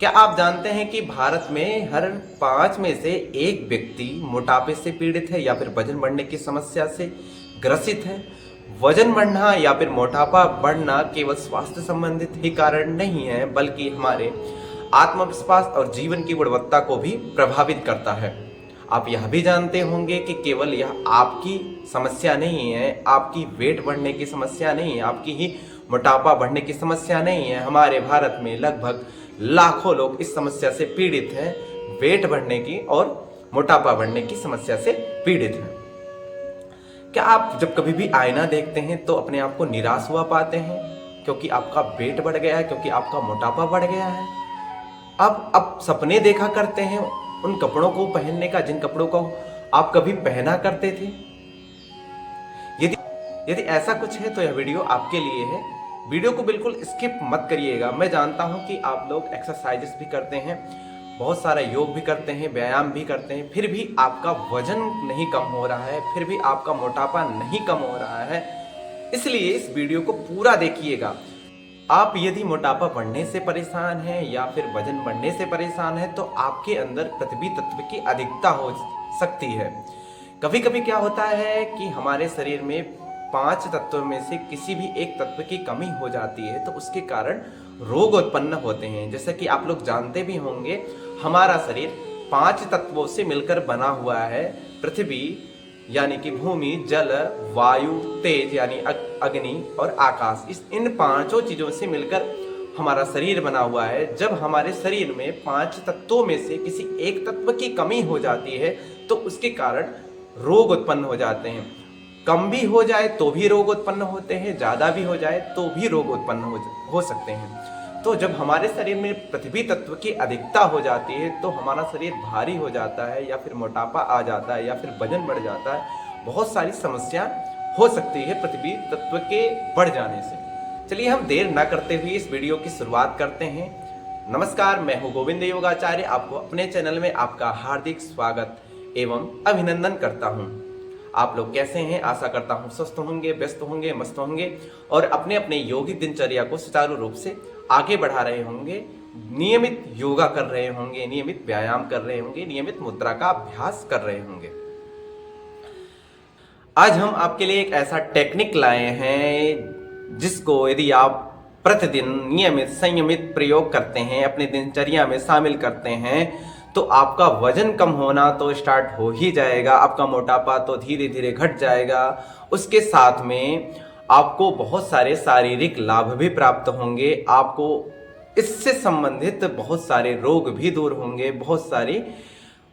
क्या आप जानते हैं कि भारत में हर 5 में से एक व्यक्ति मोटापे से पीड़ित है या फिर वजन बढ़ने की समस्या से ग्रसित है। वजन बढ़ना या फिर मोटापा बढ़ना केवल स्वास्थ्य संबंधित ही कारण नहीं है, बल्कि हमारे आत्मविश्वास और जीवन की गुणवत्ता को भी प्रभावित करता है। आप यह भी जानते होंगे कि केवल यह आपकी समस्या नहीं है, आपकी वेट बढ़ने की समस्या नहीं है, आपकी ही मोटापा बढ़ने की समस्या नहीं है। हमारे भारत में लगभग लाखों लोग इस समस्या से पीड़ित हैं, वेट बढ़ने की और मोटापा बढ़ने की समस्या से पीड़ित हैं। क्या आप जब कभी भी आईना देखते हैं तो अपने आप को निराश हुआ पाते हैं क्योंकि आपका वेट बढ़ गया है, क्योंकि आपका मोटापा बढ़ गया है? अब सपने देखा करते हैं उन कपड़ों को पहनने का जिन कपड़ों को आप कभी पहना करते थे। यदि ऐसा कुछ है तो यह वीडियो आपके लिए है। वीडियो को बिल्कुल स्किप मत करिएगा। मैं जानता हूं कि आप लोग एक्सरसाइजेस भी करते हैं, बहुत सारा योग भी करते हैं, व्यायाम भी करते हैं, फिर भी आपका वजन नहीं कम हो रहा है, फिर भी आपका मोटापा नहीं कम हो रहा है। इसलिए इस वीडियो को पूरा देखिएगा। आप यदि मोटापा बढ़ने से परेशान हैं या फिर वजन बढ़ने से परेशान हैं तो आपके अंदर प्रतिबी तत्व की अधिकता हो सकती है। कभी कभी क्या होता है कि हमारे शरीर में 5 तत्वों में से किसी भी एक तत्व की कमी हो जाती है तो उसके कारण रोग उत्पन्न होते हैं। जैसे कि आप लोग जानते भी होंगे, हमारा शरीर 5 तत्वों से मिलकर बना हुआ है। पृथ्वी यानी कि भूमि, जल, वायु, तेज यानी अग्नि और आकाश, इन 5 चीजों से मिलकर हमारा शरीर बना हुआ है। जब हमारे शरीर में 5 तत्वों में से किसी एक तत्व की कमी हो जाती है तो उसके कारण रोग उत्पन्न हो जाते हैं। कम भी हो जाए तो भी रोग उत्पन्न होते हैं, ज्यादा भी हो जाए तो भी रोग उत्पन्न हो सकते हैं। तो जब हमारे शरीर में पृथ्वी तत्व की अधिकता हो जाती है तो हमारा शरीर भारी हो जाता है या फिर मोटापा आ जाता है या फिर वजन बढ़ जाता है। बहुत सारी समस्या हो सकती है पृथ्वी तत्व के बढ़ जाने से। चलिए हम देर ना करते हुए इस वीडियो की शुरुआत करते हैं। नमस्कार, मैं हूँ गोविंद योगाचार्य। आपको अपने चैनल में आपका हार्दिक स्वागत एवं अभिनंदन करता हूँ। आप लोग कैसे हैं? आशा करता हूँ स्वस्थ होंगे, व्यस्त होंगे, मस्त होंगे और अपने अपने योगिक दिनचर्या को सुचारू रूप से आगे बढ़ा रहे होंगे। नियमित योगा कर रहे होंगे, नियमित व्यायाम कर रहे होंगे, नियमित मुद्रा का अभ्यास कर रहे होंगे। आज हम आपके लिए एक ऐसा टेक्निक लाए हैं जिसको यदि आप प्रतिदिन नियमित संयमित प्रयोग करते हैं, अपनी दिनचर्या में शामिल करते हैं तो आपका वजन कम होना तो स्टार्ट हो ही जाएगा, आपका मोटापा तो धीरे धीरे घट जाएगा। उसके साथ में आपको बहुत सारे शारीरिक लाभ भी प्राप्त होंगे, आपको इससे संबंधित बहुत सारे रोग भी दूर होंगे, बहुत सारे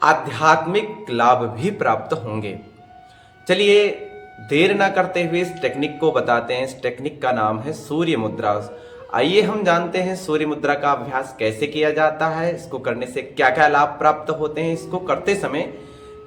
आध्यात्मिक लाभ भी प्राप्त होंगे। चलिए देर ना करते हुए इस टेक्निक को बताते हैं। इस टेक्निक का नाम है सूर्य मुद्रा। आइए हम जानते हैं सूर्य मुद्रा का अभ्यास कैसे किया जाता है, इसको करने से क्या क्या लाभ प्राप्त होते हैं, इसको करते समय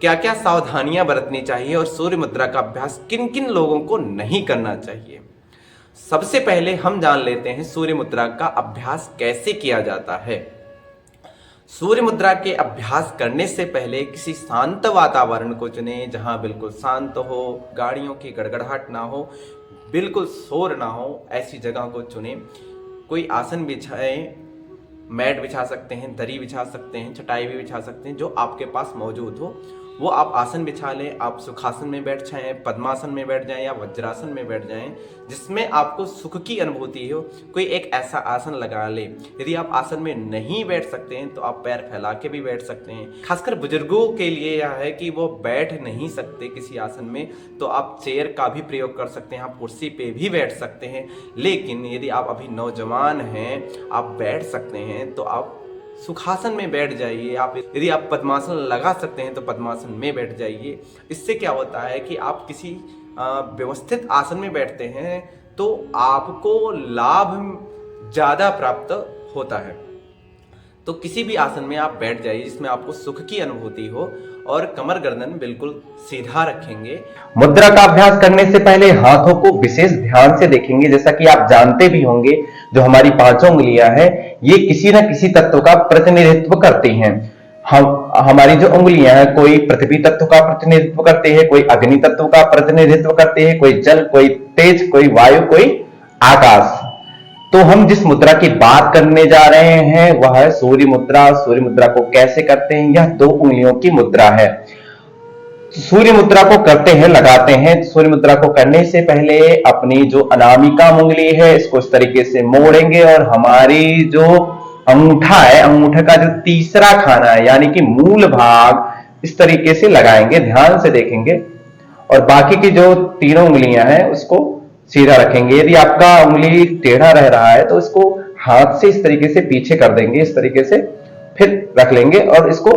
क्या क्या सावधानियां बरतनी चाहिए और सूर्य मुद्रा का अभ्यास किन किन लोगों को नहीं करना चाहिए। सबसे पहले हम जान लेते हैं सूर्य मुद्रा का अभ्यास कैसे किया जाता है। सूर्य मुद्रा के अभ्यास करने से पहले किसी शांत वातावरण को चुनें, जहां बिल्कुल शांत हो, गाड़ियों की गड़गड़ाहट ना हो, बिल्कुल शोर ना हो, ऐसी जगह को चुनें। कोई आसन बिछाएं, मैट बिछा सकते हैं, दरी बिछा सकते हैं, चटाई भी बिछा सकते हैं, जो आपके पास मौजूद हो वो आप आसन बिछा लें। आप सुखासन में बैठ जाएं, पद्मासन में बैठ जाएं या वज्रासन में बैठ जाएं, जिसमें आपको सुख की अनुभूति हो। कोई एक ऐसा आसन लगा लें। यदि आप आसन में नहीं बैठ सकते हैं तो आप पैर फैला के भी बैठ सकते हैं। खासकर बुजुर्गों के लिए यह है कि वो बैठ नहीं सकते किसी आसन में तो आप चेयर का भी प्रयोग कर सकते हैं, आप कुर्सी पे भी बैठ सकते हैं। लेकिन यदि आप अभी नौजवान हैं, आप बैठ सकते हैं तो आप सुखासन में बैठ जाइए। आप यदि आप पद्मासन लगा सकते हैं तो पद्मासन में बैठ जाइए। इससे क्या होता है कि आप किसी व्यवस्थित आसन में बैठते हैं तो आपको लाभ ज़्यादा प्राप्त होता है। तो किसी भी आसन में आप बैठ जाइए जिसमें आपको सुख की अनुभूति हो और कमर गर्दन बिल्कुल सीधा रखेंगे। मुद्रा का अभ्यास करने से पहले हाथों को विशेष ध्यान से देखेंगे। जैसा कि आप जानते भी होंगे, जो हमारी 5 उंगलियां हैं ये किसी न किसी तत्व का प्रतिनिधित्व करती हैं। हमारी जो उंगलियां हैं, कोई पृथ्वी तत्व का प्रतिनिधित्व करते हैं, कोई अग्नि तत्व का प्रतिनिधित्व करते हैं, कोई जल, कोई तेज, कोई वायु, कोई आकाश। तो हम जिस मुद्रा की बात करने जा रहे हैं वह है सूर्य मुद्रा। सूर्य मुद्रा को कैसे करते हैं? यह 2 उंगलियों की मुद्रा है। सूर्य मुद्रा को करते हैं, लगाते हैं। सूर्य मुद्रा को करने से पहले अपनी जो अनामिका उंगली है इसको इस तरीके से मोड़ेंगे और हमारी जो अंगूठा है, अंगूठे का जो तीसरा खाना है यानी कि मूल भाग, इस तरीके से लगाएंगे। ध्यान से देखेंगे और बाकी की जो तीनों उंगलियां हैं उसको सीधा रखेंगे। यदि आपका उंगली टेढ़ा रह रहा है तो इसको हाथ से इस तरीके से पीछे कर देंगे, इस तरीके से फिर रख लेंगे और इसको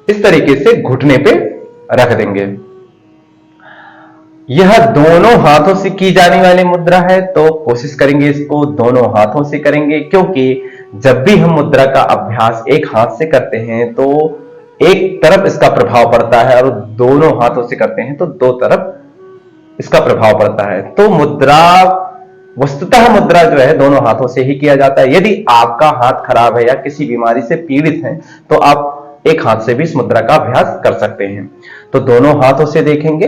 इस तरीके से घुटने पे रख देंगे। यह दोनों हाथों से की जाने वाली मुद्रा है, तो कोशिश करेंगे इसको दोनों हाथों से करेंगे, क्योंकि जब भी हम मुद्रा का अभ्यास एक हाथ से करते हैं तो एक तरफ इसका प्रभाव पड़ता है और दोनों हाथों से करते हैं तो दो तरफ इसका प्रभाव पड़ता है। तो मुद्रा, वस्तुतः मुद्रा जो है दोनों हाथों से ही किया जाता है। यदि आपका हाथ खराब है या किसी बीमारी से पीड़ित है तो आप एक हाथ से भी इस मुद्रा का अभ्यास कर सकते हैं। तो दोनों हाथों से देखेंगे,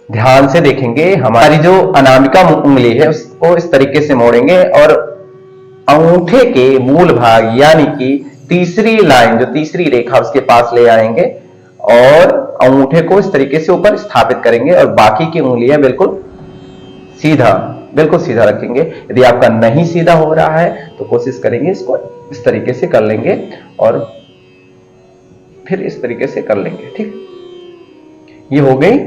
ध्यान से देखेंगे। हमारी जो अनामिका उंगली है उसको इस तरीके से मोड़ेंगे और अंगूठे के मूल भाग यानी कि तीसरी लाइन, जो तीसरी रेखा उसके पास ले आएंगे और अंगूठे को इस तरीके से ऊपर स्थापित करेंगे और बाकी की उंगलियां बिल्कुल सीधा रखेंगे। यदि आपका नहीं सीधा हो रहा है तो कोशिश करेंगे इसको इस तरीके से कर लेंगे और फिर इस तरीके से कर लेंगे। ठीक, ये हो गई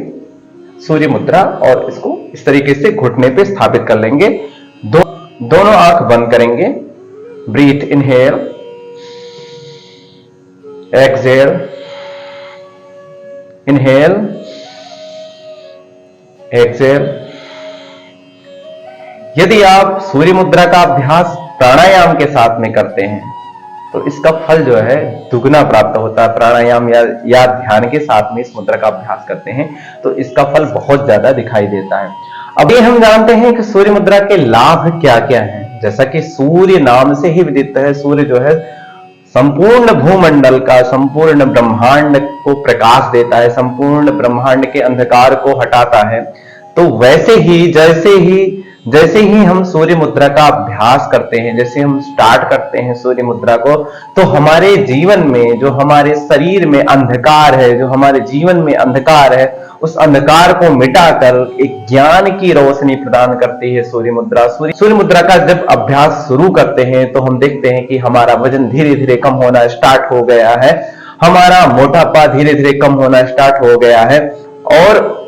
सूर्य मुद्रा और इसको इस तरीके से घुटने पे स्थापित कर लेंगे। दोनों आंख बंद करेंगे। Breathe inhale, exhale, inhale, exhale. यदि आप सूर्य मुद्रा का अभ्यास प्राणायाम के साथ में करते हैं तो इसका फल जो है दुगना प्राप्त होता है। प्राणायाम या ध्यान के साथ में इस मुद्रा का अभ्यास करते हैं तो इसका फल बहुत ज्यादा दिखाई देता है। अब ये हम जानते हैं कि सूर्य मुद्रा के लाभ क्या क्या हैं। जैसा कि सूर्य नाम से ही विदित है, सूर्य जो है संपूर्ण भूमंडल का, संपूर्ण ब्रह्मांड को प्रकाश देता है, संपूर्ण ब्रह्मांड के अंधकार को हटाता है। तो वैसे ही जैसे ही हम सूर्य मुद्रा का अभ्यास करते हैं, जैसे हम स्टार्ट करते हैं सूर्य मुद्रा को, तो हमारे जीवन में, जो हमारे शरीर में अंधकार है, जो हमारे जीवन में अंधकार है, उस अंधकार को मिटाकर एक ज्ञान की रोशनी प्रदान करती है सूर्य मुद्रा। सूर्य मुद्रा का जब अभ्यास शुरू करते हैं तो हम देखते हैं कि हमारा वजन धीरे धीरे कम होना स्टार्ट हो गया है, हमारा मोटापा धीरे धीरे कम होना स्टार्ट हो गया है और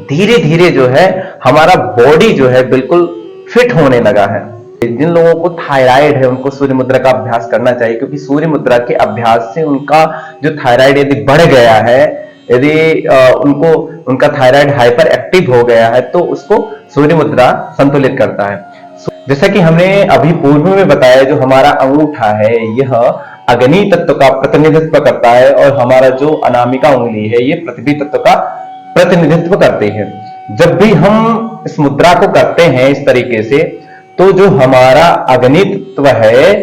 धीरे धीरे जो है हमारा बॉडी जो है बिल्कुल फिट होने लगा है। जिन लोगों को थायराइड है उनको सूर्य मुद्रा का अभ्यास करना चाहिए, क्योंकि सूर्य मुद्रा के अभ्यास से उनका जो थायराइड यदि बढ़ गया है, यदि उनका थायराइड हाइपर एक्टिव हो गया है तो उसको सूर्य मुद्रा संतुलित करता है। जैसा कि हमने अभी पूर्व में बताया, जो हमारा अंगूठा है यह अग्नि तत्व का प्रतिनिधित्व करता है और हमारा जो अनामिका उंगली है ये पृथ्वी तत्व का प्रतिनिधित्व करते हैं। जब भी हम इस मुद्रा को करते हैं इस तरीके से, तो जो हमारा अग्नि तत्व है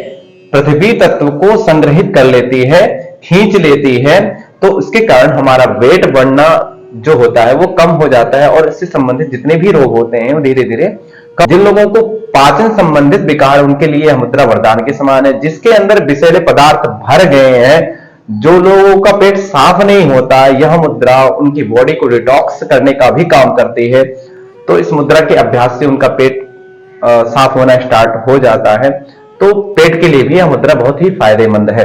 पृथ्वी तत्व को संग्रहित कर लेती है, खींच लेती है, तो उसके कारण हमारा वेट बढ़ना जो होता है वो कम हो जाता है और इससे संबंधित जितने भी रोग होते हैं वो धीरे धीरे कम। जिन लोगों को पाचन संबंधित विकार, उनके लिए यह मुद्रा वरदान के समान है। जिसके अंदर विषैले पदार्थ भर गए हैं, जो लोगों का पेट साफ नहीं होता, यह मुद्रा उनकी बॉडी को डिटॉक्स करने का भी काम करती है। तो इस मुद्रा के अभ्यास से उनका पेट साफ होना स्टार्ट हो जाता है। तो पेट के लिए भी यह मुद्रा बहुत ही फायदेमंद है।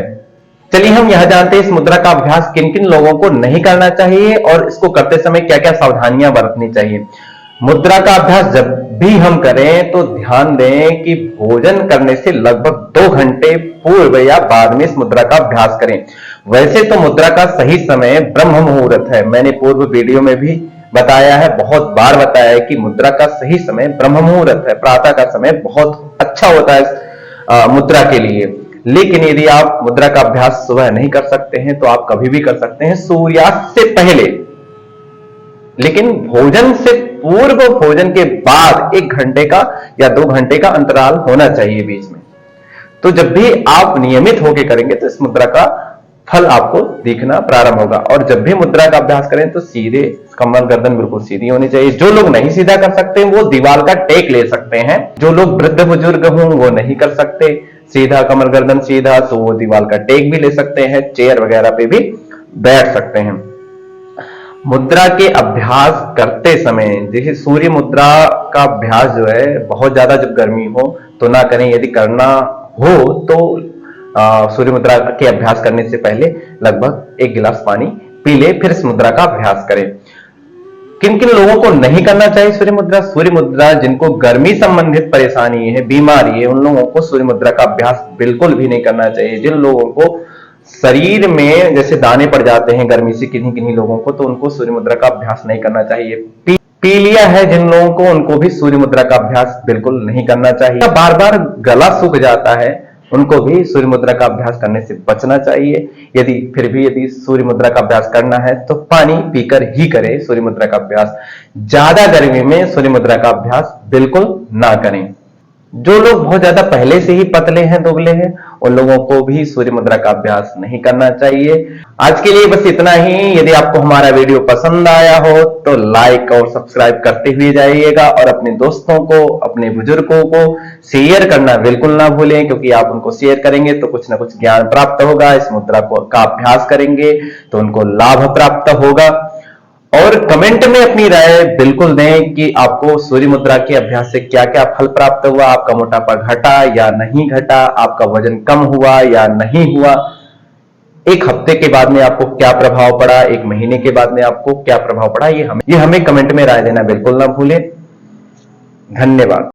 चलिए हम यह जानते हैं इस मुद्रा का अभ्यास किन किन लोगों को नहीं करना चाहिए और इसको करते समय क्या क्या सावधानियां बरतनी चाहिए। मुद्रा का अभ्यास जब भी हम करें तो ध्यान दें कि भोजन करने से लगभग 2 घंटे पूर्व या बाद में इस मुद्रा का अभ्यास करें। वैसे तो मुद्रा का सही समय ब्रह्म मुहूर्त है। मैंने पूर्व वीडियो में भी बताया है, बहुत बार बताया है कि मुद्रा का सही समय ब्रह्म मुहूर्त है। प्रातः का समय बहुत अच्छा होता है मुद्रा के लिए। लेकिन यदि आप मुद्रा का अभ्यास सुबह नहीं कर सकते हैं तो आप कभी भी कर सकते हैं, सूर्यास्त से पहले। लेकिन भोजन से पूर्व, भोजन के बाद 1 घंटे का या 2 घंटे का अंतराल होना चाहिए बीच में। तो जब भी आप नियमित होकर करेंगे तो इस मुद्रा का फल आपको दिखना प्रारंभ होगा। और जब भी मुद्रा का अभ्यास करें तो सीधे कमर गर्दन बिल्कुल सीधी होनी चाहिए। जो लोग नहीं सीधा कर सकते वो दीवार का टेक ले सकते हैं। जो लोग वृद्ध बुजुर्ग हों वो नहीं कर सकते सीधा कमर गर्दन सीधा, तो वो दीवार का टेक भी ले सकते हैं, चेयर वगैरह पे भी बैठ सकते हैं। मुद्रा के अभ्यास करते समय जैसे सूर्य मुद्रा का अभ्यास जो है बहुत ज्यादा जब गर्मी हो तो ना करें। यदि करना हो तो सूर्य मुद्रा के अभ्यास करने से पहले लगभग 1 गिलास पानी पी ले, फिर इस मुद्रा का अभ्यास करें। किन किन लोगों को नहीं करना चाहिए सूर्य मुद्रा? सूर्य मुद्रा जिनको गर्मी संबंधित परेशानी है, बीमारी है, उन लोगों को सूर्य मुद्रा का अभ्यास बिल्कुल भी नहीं करना चाहिए। जिन लोगों को शरीर में जैसे दाने पड़ जाते हैं गर्मी से किन्हीं किन्हीं लोगों को, तो उनको सूर्य मुद्रा का अभ्यास नहीं करना चाहिए। पीलिया है जिन लोगों को, उनको भी सूर्य मुद्रा का अभ्यास बिल्कुल नहीं करना चाहिए। बार बार गला सूख जाता है, उनको भी सूर्य मुद्रा का अभ्यास करने से बचना चाहिए। यदि सूर्य मुद्रा का अभ्यास करना है तो पानी पीकर ही करें सूर्य मुद्रा का अभ्यास। ज्यादा गर्मी में सूर्य मुद्रा का अभ्यास बिल्कुल ना करें। जो लोग बहुत ज्यादा पहले से ही पतले हैं, दुबले हैं, उन लोगों को भी सूर्य मुद्रा का अभ्यास नहीं करना चाहिए। आज के लिए बस इतना ही। यदि आपको हमारा वीडियो पसंद आया हो तो लाइक और सब्सक्राइब करते हुए जाइएगा और अपने दोस्तों को, अपने बुजुर्गों को शेयर करना बिल्कुल ना भूलें, क्योंकि आप उनको शेयर करेंगे तो कुछ ना कुछ ज्ञान प्राप्त होगा। इस मुद्रा का अभ्यास करेंगे तो उनको लाभ प्राप्त होगा। और कमेंट में अपनी राय बिल्कुल दें कि आपको सूर्य मुद्रा के अभ्यास से क्या क्या फल प्राप्त हुआ, आपका मोटापा घटा या नहीं घटा, आपका वजन कम हुआ या नहीं हुआ, 1 हफ्ते के बाद में आपको क्या प्रभाव पड़ा, 1 महीने के बाद में आपको क्या प्रभाव पड़ा, ये हमें कमेंट में राय देना बिल्कुल ना भूलें। धन्यवाद।